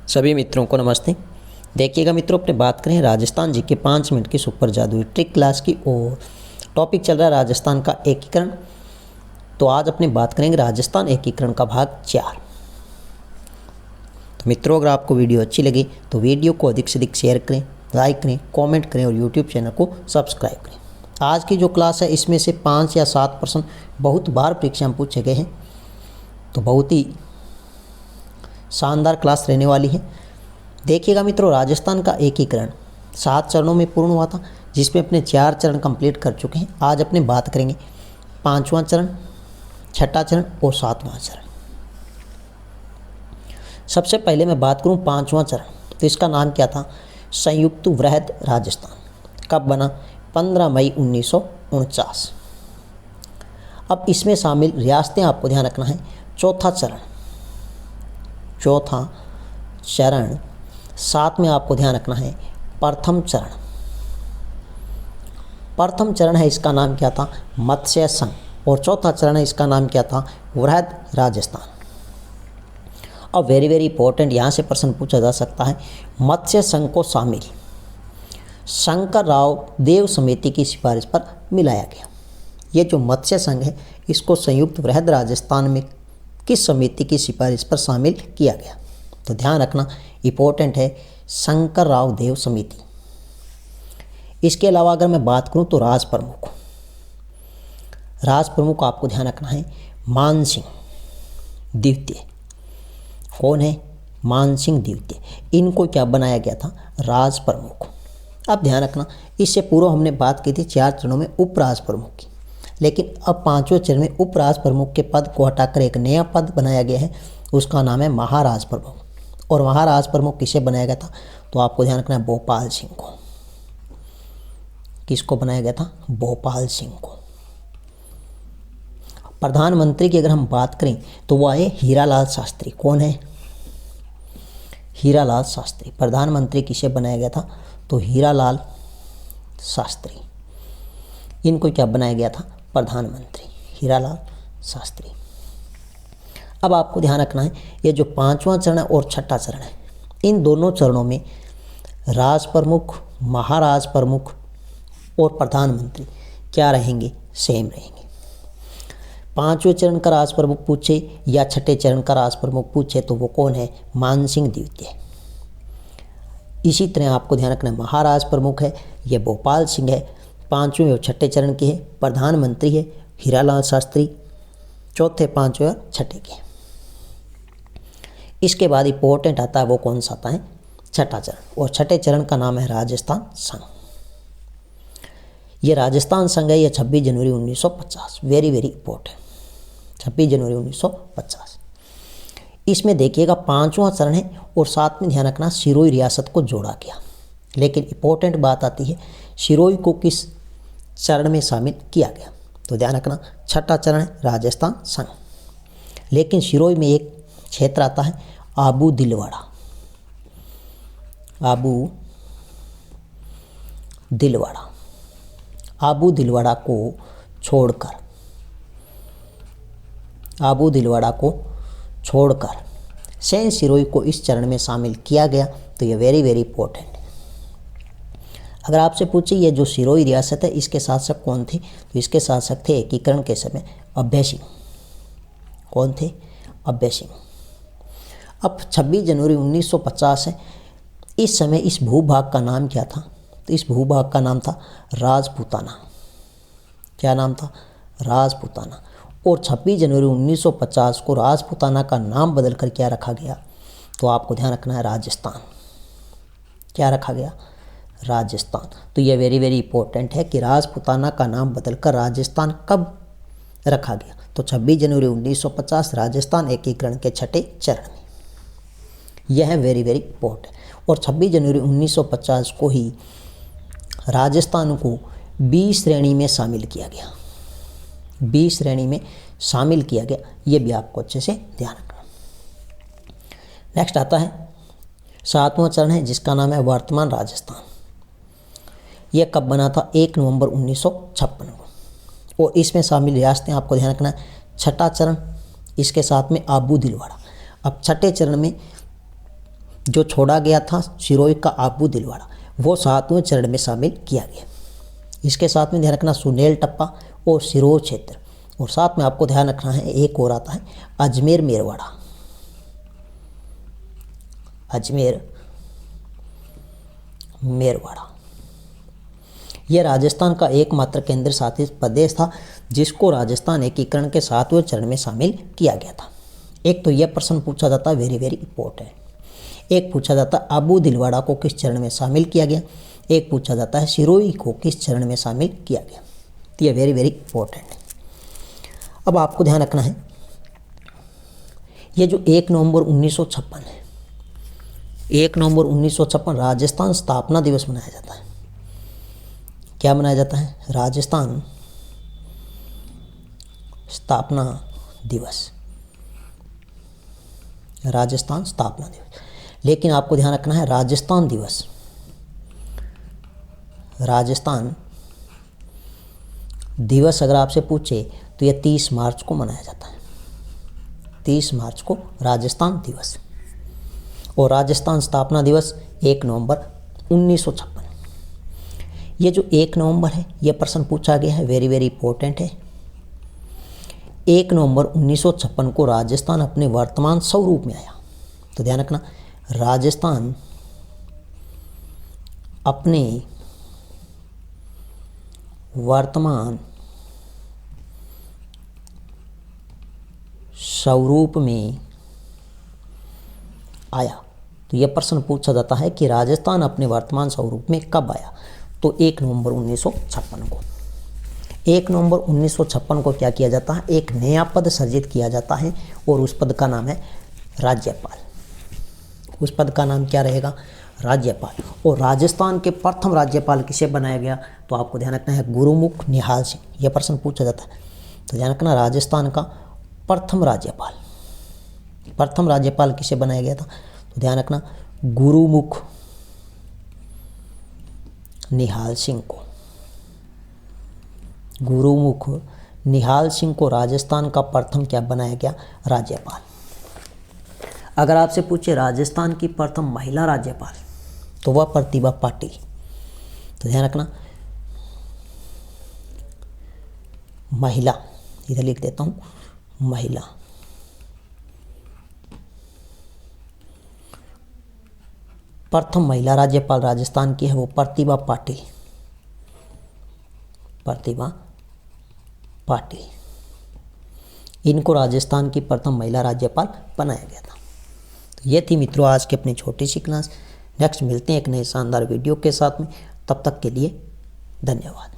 सभी मित्रों को नमस्ते। देखिएगा मित्रों, अपने बात करें राजस्थान जी के 5 मिनट की सुपर जादुई ट्रिक क्लास की और टॉपिक चल रहा है राजस्थान का एकीकरण। तो आज अपने बात करेंगे राजस्थान एकीकरण का भाग 4। तो मित्रों, अगर आपको वीडियो अच्छी लगी तो वीडियो को अधिक से अधिक शेयर करें, लाइक करें, कमेंट करें और यूट्यूब चैनल को सब्सक्राइब करें। आज की जो क्लास है इसमें से 5 या 7 प्रश्न बहुत बार परीक्षा में पूछे गए हैं, तो बहुत ही शानदार क्लास रहने वाली है। देखिएगा मित्रों, राजस्थान का एकीकरण 7 चरणों में पूर्ण हुआ था, जिसमें अपने 4 चरण कंप्लीट कर चुके हैं। आज अपने बात करेंगे 5वां चरण, 6ठा चरण और 7वां चरण। सबसे पहले मैं बात करूं 5वां चरण, तो इसका नाम क्या था? संयुक्त वृहद राजस्थान। कब बना? 15 मई 1949। अब इसमें शामिल रियासतें आपको ध्यान रखना है। चौथा चरण, साथ में आपको ध्यान रखना है प्रथम चरण। प्रथम चरण है, इसका नाम क्या था? मत्स्य संघ। और चौथा चरण है, इसका नाम क्या था? वृहद राजस्थान। अब वेरी इंपॉर्टेंट, यहाँ से प्रश्न पूछा जा सकता है। मत्स्य संघ को शामिल शंकरराव देव समिति की सिफारिश पर मिलाया गया। ये जो मत्स्य संघ है, इसको संयुक्त वृहद राजस्थान में किस समिति की सिफारिश पर शामिल किया गया? तो ध्यान रखना, इंपॉर्टेंट है, शंकरराव देव समिति। इसके अलावा अगर मैं बात करूं तो राज प्रमुख आपको ध्यान रखना है मानसिंह द्वितीय। कौन है? मानसिंह द्वितीय। इनको क्या बनाया गया था? राज प्रमुख। अब ध्यान रखना, इससे पूर्व हमने बात की थी 4 चरणों में उपराज प्रमुख की, लेकिन अब 5वें चरण में उपराज प्रमुख के पद को हटाकर एक नया पद बनाया गया है, उसका नाम है महाराज प्रमुख। और महाराज प्रमुख किसे बनाया गया था? तो आपको ध्यान रखना है भोपाल सिंह को। किसको बनाया गया था? भोपाल सिंह को। प्रधानमंत्री की अगर हम बात करें तो वह है हीरालाल शास्त्री। कौन है? हीरालाल शास्त्री। प्रधानमंत्री किसे बनाया गया था? तो हीरालाल शास्त्री। इनको क्या बनाया गया था? प्रधानमंत्री हीरालाल शास्त्री। अब आपको ध्यान रखना है, ये जो 5वां चरण है और 6ठा चरण है, इन दोनों चरणों में राज प्रमुख, महाराज प्रमुख और प्रधानमंत्री क्या रहेंगे? सेम रहेंगे। 5वें चरण का राज प्रमुख पूछे या 6ठे चरण का राज प्रमुख पूछे तो वो कौन है? मानसिंह द्वितीय। इसी तरह आपको ध्यान रखना है, महाराज प्रमुख है ये भोपाल सिंह है, 5वें और 6ठे चरण के है। प्रधानमंत्री है हीरालाल शास्त्री, चौथे, 5वें और 6ठे के। इसके बाद इंपॉर्टेंट आता है, वो कौन सा आता है? 6ठा चरण। और 6ठे चरण का नाम है राजस्थान संघ। ये राजस्थान संघ है, ये 26 जनवरी 1950। वेरी इंपॉर्टेंट, 26 जनवरी 1950। इसमें देखिएगा 5वां चरण है और साथ में ध्यान रखना सिरोही रियासत को जोड़ा गया। लेकिन इंपॉर्टेंट बात आती है, सिरोही को किस चरण में शामिल किया गया? तो ध्यान रखना, 6ठा चरण है राजस्थान संघ, लेकिन सिरोही में एक क्षेत्र आता है आबू दिलवाड़ा। आबू दिलवाड़ा को छोड़कर सैन सिरोही को इस चरण में शामिल किया गया। तो ये वेरी इंपॉर्टेंट है। अगर आपसे पूछे ये जो सिरोही रियासत है, इसके शासक कौन थे? तो इसके शासक थे एकीकरण के समय अभय सिंह। कौन थे? अभय सिंह। अब 26 जनवरी 1950 है। इस समय इस भूभाग का नाम क्या था? तो इस भूभाग का नाम था राजपूताना। क्या नाम था? राजपूताना। और 26 जनवरी 1950 को राजपूताना का नाम बदलकर क्या रखा गया? तो आपको ध्यान रखना है राजस्थान। क्या रखा गया? राजस्थान। तो यह वेरी इंपॉर्टेंट है कि राजपूताना का नाम बदलकर राजस्थान कब रखा गया? तो 26 जनवरी 1950 राजस्थान एकीकरण के 6ठे चरण में। यह है वेरी इंपॉर्टेंट। और 26 जनवरी 1950 को ही राजस्थान को बी श्रेणी में शामिल किया गया। बी श्रेणी में शामिल किया गया, ये भी आपको अच्छे से ध्यान रखना। नेक्स्ट आता है 7वां चरण है, जिसका नाम है वर्तमान राजस्थान। यह कब बना था? 1 नवंबर 1956 को। और इसमें शामिल रियासतें आपको ध्यान रखना है। 6ठा चरण, इसके साथ में आबू दिलवाड़ा। अब 6ठे चरण में जो छोड़ा गया था सिरोही का आबू दिलवाड़ा, वो 7वें चरण में शामिल किया गया। इसके साथ में ध्यान रखना सुनेल टप्पा और सिरोही क्षेत्र, और साथ में आपको ध्यान रखना है एक और आता है अजमेर मेरवाड़ा। अजमेर मेरवाड़ा यह राजस्थान का एकमात्र केंद्र शासित प्रदेश था जिसको राजस्थान एकीकरण के 7वें चरण में शामिल किया गया था। एक तो यह प्रश्न पूछा जाता है, वेरी वेरी इंपॉर्टेंट। एक पूछा जाता है आबू दिलवाड़ा को किस चरण में शामिल किया गया, एक पूछा जाता है सिरोही को किस चरण में शामिल किया गया। तो यह वेरी वेरी इंपॉर्टेंट है। अब आपको ध्यान रखना है ये जो 1 नवंबर 1956 है, 1 नवंबर 1956 राजस्थान स्थापना दिवस मनाया जाता है। क्या मनाया जाता है? राजस्थान स्थापना दिवस, राजस्थान स्थापना दिवस। लेकिन आपको ध्यान रखना है राजस्थान दिवस, राजस्थान दिवस अगर आपसे पूछे तो यह 30 मार्च को मनाया जाता है, 30 मार्च को राजस्थान दिवस। और राजस्थान स्थापना दिवस 1 नवंबर 1956। ये जो 1 नवंबर है यह प्रश्न पूछा गया है, वेरी वेरी इंपॉर्टेंट है। 1 नवंबर 1956 को राजस्थान अपने वर्तमान स्वरूप में आया। तो ध्यान रखना राजस्थान अपने वर्तमान स्वरूप में आया। तो यह प्रश्न पूछा जाता है कि राजस्थान अपने वर्तमान स्वरूप में कब आया। तो 1 नवंबर 1956 को। 1 नवंबर 1956 को क्या किया जाता है? एक नया पद सृजित किया जाता है और उस पद का नाम है राज्यपाल। उस पद का नाम क्या रहेगा? राज्यपाल। और राजस्थान के प्रथम राज्यपाल किसे बनाया गया? तो आपको ध्यान रखना है गुरुमुख निहाल सिंह। यह प्रश्न पूछा जाता है। तो ध्यान रखना राजस्थान का प्रथम राज्यपाल किसे बनाया गया था? तो ध्यान रखना गुरुमुख निहाल सिंह को। गुरुमुख निहाल सिंह को राजस्थान का प्रथम क्या बनाया गया? राज्यपाल। अगर आपसे पूछे राजस्थान की प्रथम महिला राज्यपाल तो वह प्रतिभा पाटिल। तो ध्यान रखना महिला, इधर लिख देता हूँ महिला। प्रथम महिला राज्यपाल राजस्थान की है वो प्रतिभा पाटिल। प्रतिभा पाटिल, इनको राजस्थान की प्रथम महिला राज्यपाल बनाया गया था। तो ये थी मित्रों आज की अपनी छोटी सी क्लास। नेक्स्ट मिलते हैं एक नए शानदार वीडियो के साथ में। तब तक के लिए धन्यवाद।